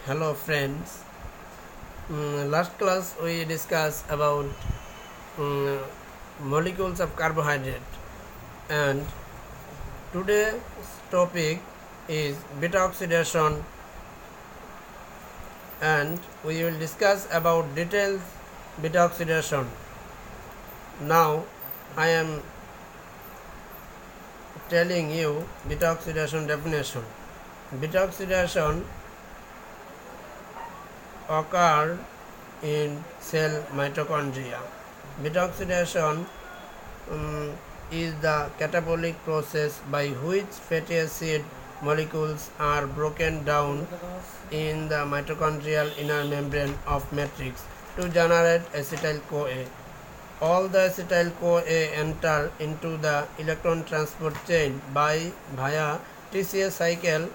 Hello friends. Last class we discussed about um, molecules of carbohydrate, and today's topic is beta oxidation, and we will discuss about details beta oxidation. Now I am telling you beta oxidation definition. Beta oxidation occur in cell mitochondria. Beta oxidation is the catabolic process by which fatty acid molecules are broken down in the mitochondrial inner membrane of matrix to generate acetyl-CoA. All the acetyl-CoA enter into the electron transport chain via TCA cycle,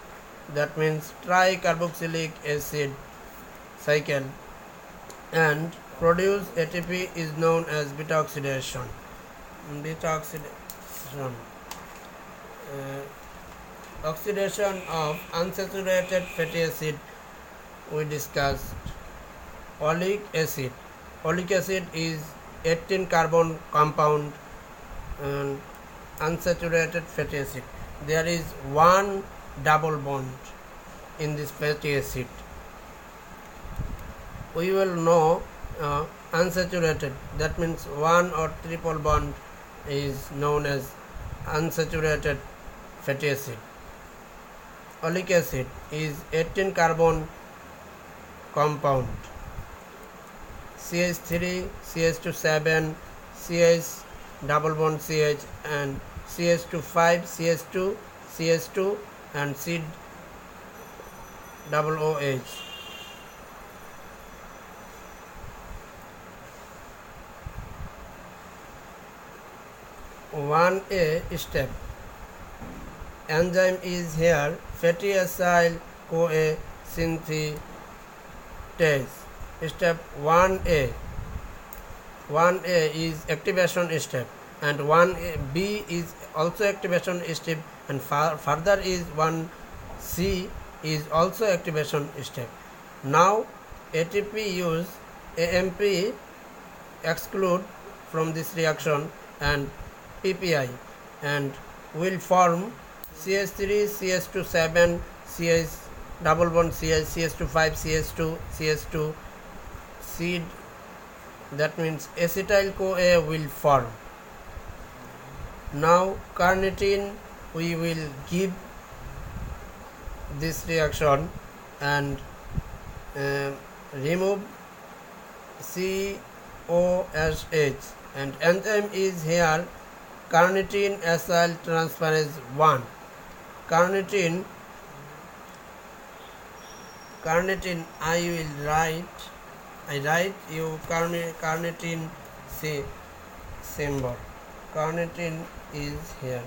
that means tricarboxylic acid cycle, and produce ATP is known as beta oxidation. Beta oxidation, oxidation of unsaturated fatty acid. We discussed oleic acid. Oleic acid is 18 carbon compound and unsaturated fatty acid. There is one double bond in this fatty acid. We will know unsaturated, that means one or triple bond is known as unsaturated fatty acid. Oleic acid is 18 carbon compound, CH3, CH2 7, CH double bond CH, and CH2 5, CH2, CH2, and C double OH. One A step. Enzyme is here fatty acyl CoA synthetase. Step 1A. 1A is activation step, and 1B is also activation step, and further is 1C is also activation step. Now ATP use AMP exclude from this reaction and PPI, and will form CH3, CH2 7, CH double bond CH, CH2 5, CH2, CH2, C, that means acetyl-CoA will form. Now carnitine we will give this reaction and remove COSH, and enzyme is here carnitine acyl transferase 1. Carnitine I write you carnitine symbol. Carnitine is here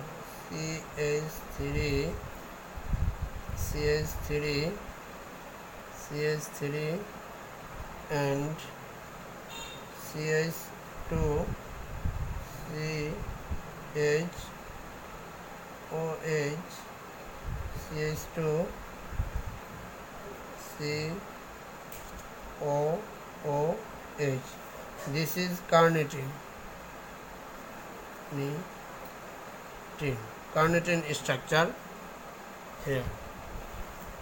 CH3 and CH2 CHOH, CH2 COOH. This is carnitine. Carnitine structure here,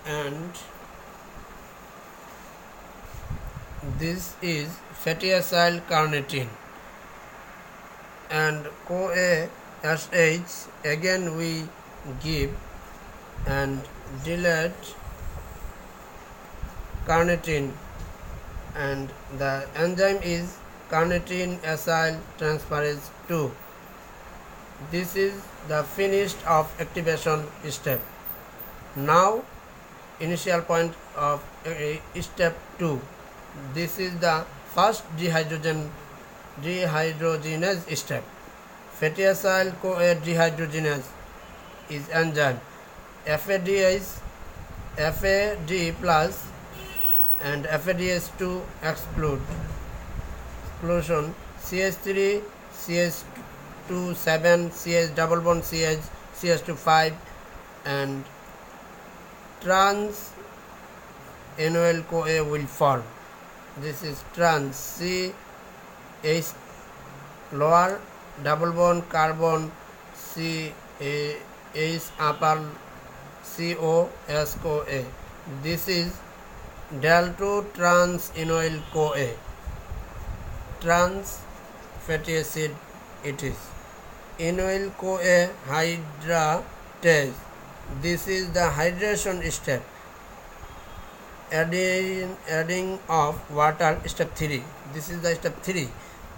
and this is fatty acyl carnitine, and CoA SH again we give and delete carnitine, and the enzyme is carnitine acyl transferase 2. This is the finished of activation step. Now initial point of step 2. This is the first dehydrogenase step. Fatty acyl CoA dehydrogenase is enzyme FAD plus and FADH2 exclusion CH3, CH2 7, CH double bond CH, CH2 5, and trans NOL-CoA will form. This is trans CH lower double bond carbon CH upper COS-CoA. This is del2 trans enoyl-CoA. Trans fatty acid it is. Enoyl-CoA hydratase. This is the hydration step. Adding of water, step 3. This is the step 3.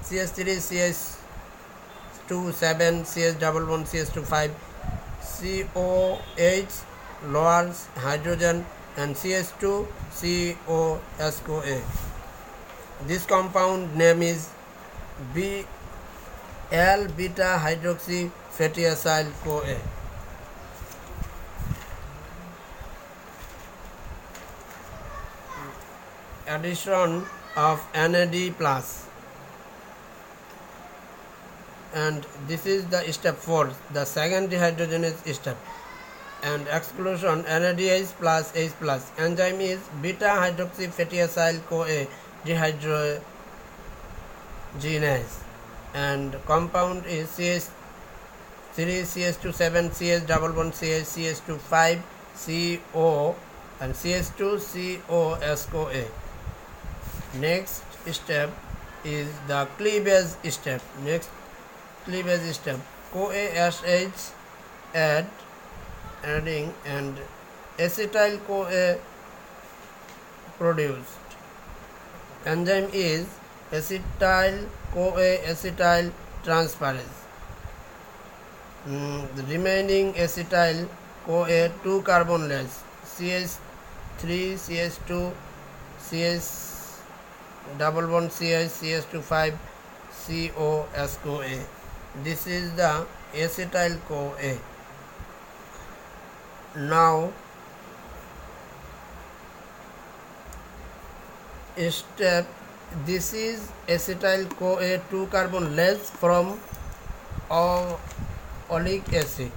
CH3 CH2 7 CH double bond CH2 5 COH lowers hydrogen and CH2 COS-CoA. This compound name is L-beta hydroxy fatty acyl CoA. Addition of NAD plus, and this is the step 4, the second dehydrogenase step, and exclusion NADH plus H plus. Enzyme is beta hydroxy fatty acyl CoA dehydrogenase, and compound is CH3 CH2 7 CH double bond CH CH2 5 CO and CH2 COS-CoA. Next step is the cleavage step. CoASH adding and acetyl-CoA produced. Enzyme is acetyl-CoA acetyl transferase. The remaining acetyl-CoA 2 carbonless CH3 CH2 CH double bond CH CH2 5 COS-CoA. This is the acetyl-CoA. Now step, this is acetyl-CoA 2 carbon less from oleic acid.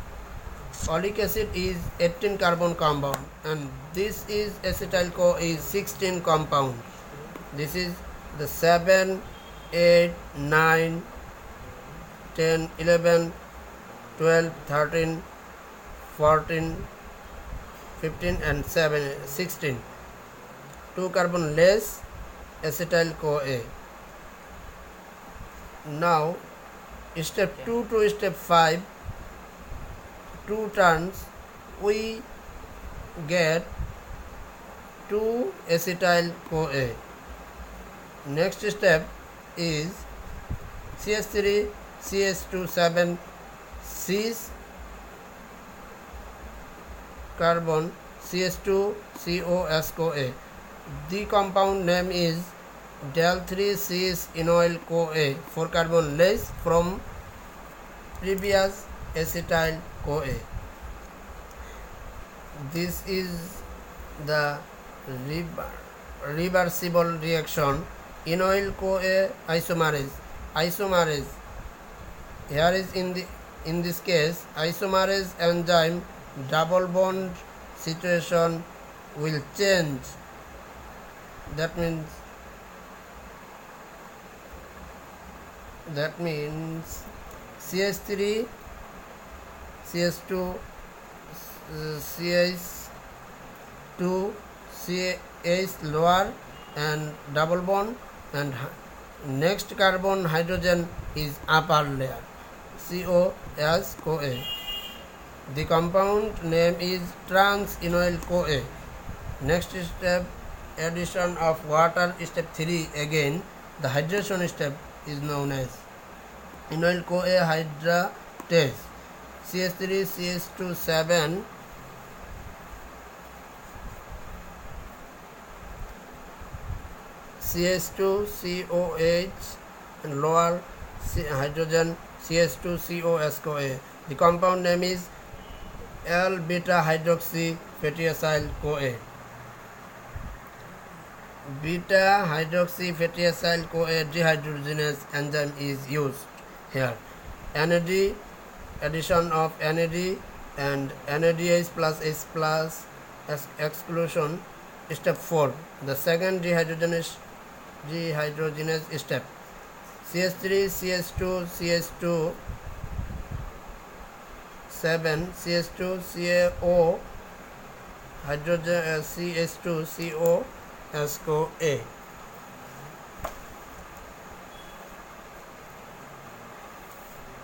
Oleic acid is 18 carbon compound and this is acetyl-CoA is 16 compound. This is the 7, 8, 9, 10, 11, 12, 13, 14, 15 and 16. 2 carbon less acetyl-CoA. Now step 2 to step 5, 2 turns, we get 2 acetyl-CoA. Next step is CH3 CH2 7 cis carbon CH2 COS-CoA. The compound name is del3 cis enoyl-CoA 4 carbon less from previous acetyl-CoA. This is the reversible reaction. Enoyl-CoA isomerase. Here is in this case isomerase enzyme double bond situation will change. That means CH3 CH2 CH2 CH lower and double bond, and next carbon hydrogen is upper layer COS-CoA. The compound name is trans enoyl-CoA. Next step, addition of water, step 3 again. The hydration step is known as enoyl-CoA hydratase. CH3 CH2 7 CH2 COH and lower hydrogen CH2 COS-CoA. The compound name is L-beta hydroxy fatty acyl CoA. Beta hydroxy fatty acyl CoA dehydrogenase enzyme is used here. NAD, addition of NAD and NADH plus H plus exclusion step 4, the second dehydrogenase step. CH3, CH2, CH2, 7, CH2, CaO, hydrogen CH2, CO, SCO-A.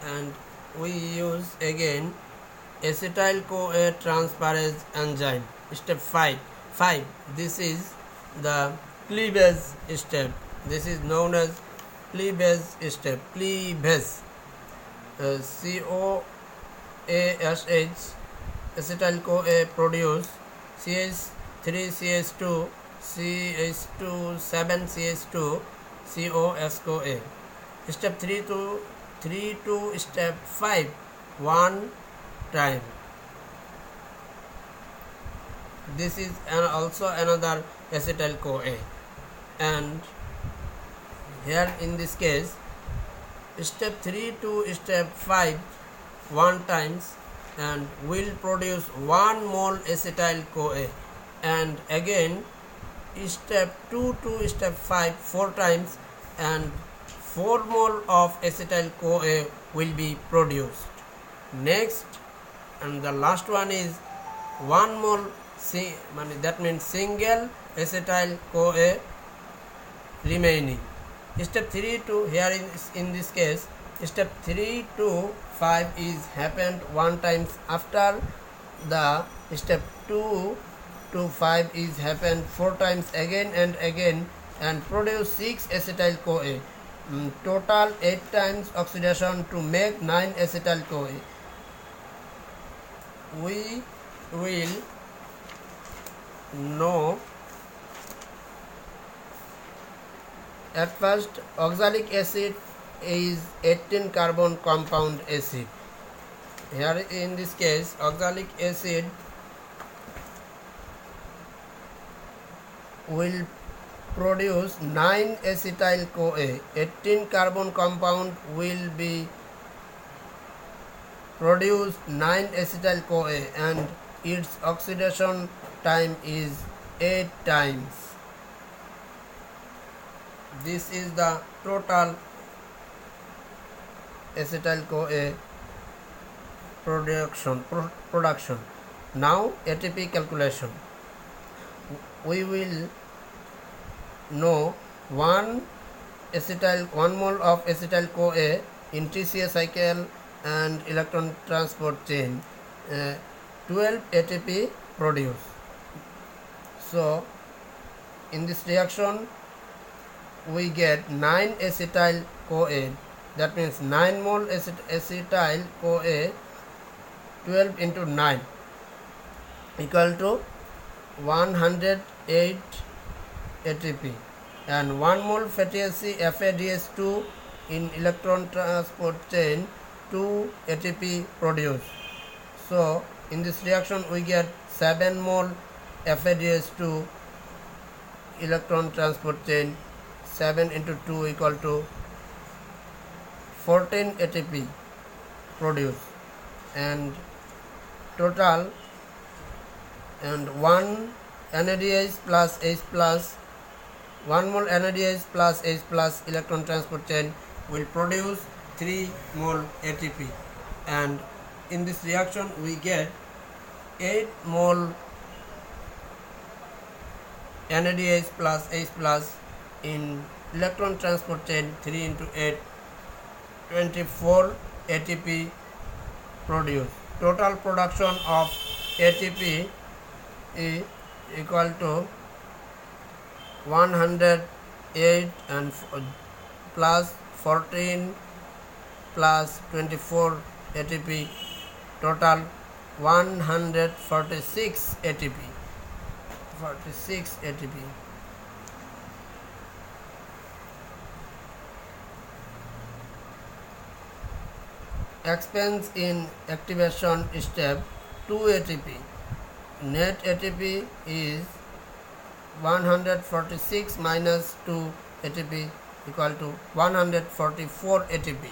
And we use again acetyl-CoA transferase enzyme. Step 5. This is the cleavage step. This is known as cleavage step. Cleavage. COASH acetyl-CoA produce CH3CH2 CH2 7CH2 COSCO-A. Step 3 to step 5 one time. This is also another acetyl-CoA, and here in this case step 3 to step 5 one times and will produce 1 mole acetyl-CoA, and again step 2 to step 5 4 times and 4 mole of acetyl-CoA will be produced. Next, and the last one is 1 mole that means single acetyl-CoA remaining. Step 3 to here in this case step 3 to 5 is happened one times, after the step 2 to 5 is happened 4 times again and again and produce 6 acetyl-CoA. Total 8 times oxidation to make 9 acetyl-CoA. We will know at first oxalic acid is 18 carbon compound acid. Here in this case oxalic acid will produce 9 acetyl-CoA. 18 carbon compound will be produce 9 acetyl-CoA and its oxidation time is 8 times. This is the total acetyl-CoA production. Now ATP calculation. We will know 1 mole of acetyl-CoA in TCA cycle and electron transport chain, 12 ATP produce. So in this reaction we get 9 acetyl-CoA, that means 9 mole acetyl-CoA, 12 into 9 equal to 108 ATP, and 1 mole fatty acid FADH2 in electron transport chain, 2 ATP produced. So in this reaction we get 7 mole FADH2 electron transport chain, 7 into 2 equal to 14 ATP produced, and total and 1 NADH plus H plus 1 mole NADH plus H plus electron transport chain will produce 3 mole ATP, and in this reaction we get 8 mole NADH plus H plus in electron transport chain, 3 into 8, 24 ATP produced. Total production of ATP is equal to 108 and plus 14 plus 24 ATP, total 146 ATP. 46 ATP. Expense in activation step 2 ATP. Net ATP is 146 minus 2 ATP equal to 144 ATP.